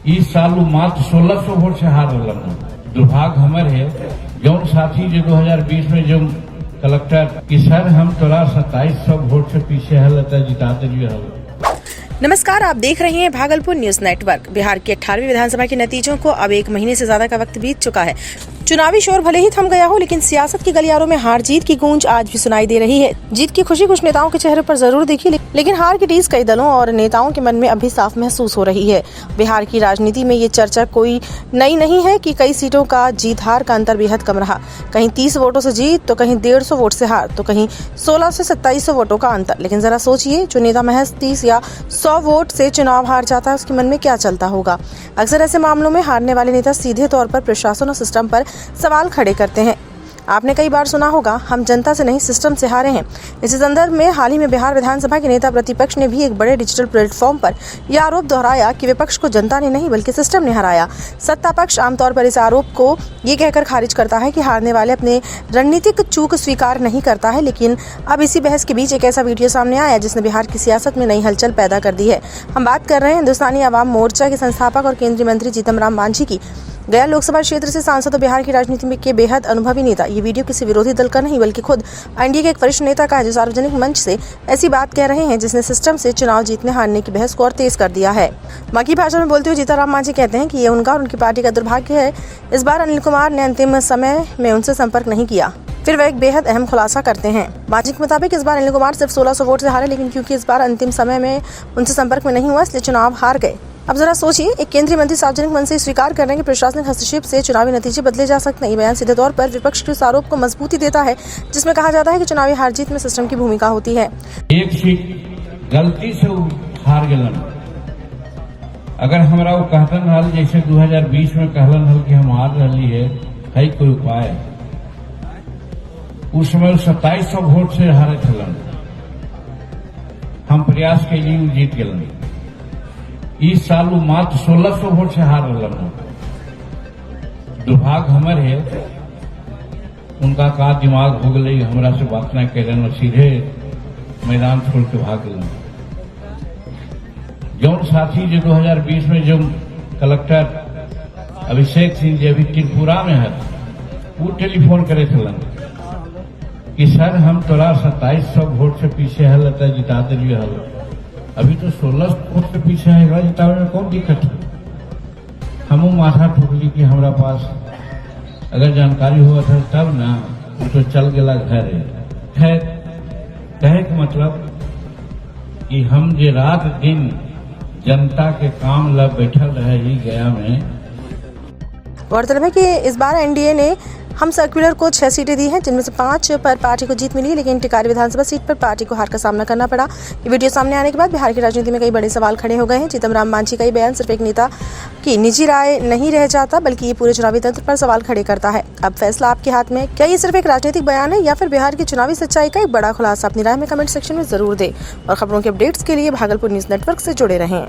इस साल वो मात्र 1600 वोट से हार रहा। दुर्भाग्य हमारे है जौन साथी जो 2020 में जो कलेक्टर कि सर हम तोरा 2700 वोट से पीछे हल जिता दिए हल। नमस्कार, आप देख रहे हैं भागलपुर न्यूज नेटवर्क। बिहार की 18वीं विधानसभा के नतीजों को अब एक महीने से ज्यादा का वक्त बीत चुका है। चुनावी शोर भले ही थम गया हो, लेकिन सियासत के गलियारों में हार जीत की गूंज आज भी सुनाई दे रही है। जीत की खुशी कुछ नेताओं के चेहरे पर जरूर दिखी, लेकिन हार की टीस कई दलों और नेताओं के मन में अभी साफ महसूस हो रही है। बिहार की राजनीति में ये चर्चा कोई नई नहीं है कि कई सीटों का जीत हार का अंतर बेहद कम रहा। कहीं 30 वोटों से जीत, तो कहीं 150 वोट से हार, तो कहीं 16 से 2700 वोटों का अंतर। लेकिन जरा सोचिए, जो नेता महज 30 या 100 वोट से चुनाव हार जाता है, उसके मन में क्या चलता होगा। अक्सर ऐसे मामलों में हारने वाले नेता सीधे तौर पर प्रशासन और सिस्टम पर सवाल खड़े करते हैं। आपने कई बार सुना होगा, हम जनता से नहीं सिस्टम से हारे हैं। इसी संदर्भ में हाल ही में बिहार विधानसभा के नेता प्रतिपक्ष ने भी एक बड़े डिजिटल प्लेटफॉर्म पर यह आरोप दोहराया कि विपक्ष को जनता ने नहीं बल्कि सिस्टम ने हराया। सत्ता पक्ष आमतौर पर इस आरोप को ये कहकर खारिज करता है कि हारने वाले अपने रणनीतिक चूक स्वीकार नहीं करता है। लेकिन अब इसी बहस के बीच एक ऐसा वीडियो सामने आया जिसने बिहार की सियासत में नई हलचल पैदा कर दी है। हम बात कर रहे हैं हिंदुस्तानी अवाम मोर्चा के संस्थापक और केंद्रीय मंत्री जीतन राम मांझी की। गया लोकसभा क्षेत्र से सांसद और बिहार की राजनीति में के बेहद अनुभवी नेता। ये वीडियो किसी विरोधी दल का नहीं बल्कि खुद एनडीए के एक वरिष्ठ नेता का है, जो सार्वजनिक मंच से ऐसी बात कह रहे हैं जिसने सिस्टम से चुनाव जीतने हारने की बहस को और तेज कर दिया है। मकी भाषा में बोलते हुए जीतन राम मांझी कहते हैं कि ये उनका और उनकी पार्टी का दुर्भाग्य है। इस बार अनिल कुमार ने अंतिम समय में उनसे संपर्क नहीं किया। फिर वह एक बेहद अहम खुलासा करते हैं। मांझी के मुताबिक इस बार अनिल कुमार सिर्फ 1600 वोट से हारे, लेकिन क्योंकि इस बार अंतिम समय में उनसे संपर्क में नहीं हुआ, इसलिए चुनाव हार गए। अब जरा सोचिए, एक केंद्रीय मंत्री सार्वजनिक मंच से स्वीकार कर रहे हैं कि प्रशासनिक हस्तक्षेप से चुनावी नतीजे बदले जा सकते हैं। ये बयान सीधे तौर पर विपक्ष के उस आरोप को मजबूती देता है जिसमें कहा जाता है कि चुनावी हार जीत में सिस्टम की भूमिका होती है। एक सीट गलती से हार गलन, अगर हमारा वो कहतन हल जैसे 2020 में कहलन हल कि हम हार रही है कोई उपाय, उस समय 2700 वोट से हारे थलन, हम प्रयास के लिए जीत गलन। इस साल वो मात्र 1600 वोट से हार रहा। दुर्भाग्य हमारे है उनका का दिमाग हो गई, हमरा से बात न करें और सीधे मैदान छोड़ के भाग गए। जौन साथी जो 2020 में जो कलेक्टर अभिषेक सिंह जी अभी त्रिपुरा में है, वो टेलीफोन करे थलन कि सर हम तोरा 2700 वोट से पीछे हल जिता दिए हल। अभी तो 16 वोट से पीछे है, जितावे में कौन दिक्कत है। हम माथा ठोकली कि हमारा पास अगर जानकारी हुआ था तब ना, तो चल गया घर है। कहे के मतलब कि हम जे रात दिन जनता के काम ला बैठल रहे ही गया में। गौरतलब है कि इस बार एनडीए ने हम सर्कुलर को 6 सीटें दी हैं, जिनमें से 5 पर पार्टी को जीत मिली, लेकिन टिकारी विधानसभा सीट पर पार्टी को हार का सामना करना पड़ा। ये वीडियो सामने आने के बाद बिहार की राजनीति में कई बड़े सवाल खड़े हो गए हैं। जीतन राम मांझी का ये बयान सिर्फ एक नेता की निजी राय नहीं रह जाता, बल्कि ये पूरे चुनावी तंत्र पर सवाल खड़े करता है। अब फैसला आपके हाथ में। क्या ये सिर्फ एक राजनीतिक बयान है या फिर बिहार की चुनावी सच्चाई का एक बड़ा खुलासा? अपनी राय में कमेंट सेक्शन में जरूर दें और खबरों के अपडेट्स के लिए भागलपुर न्यूज नेटवर्क से जुड़े रहें।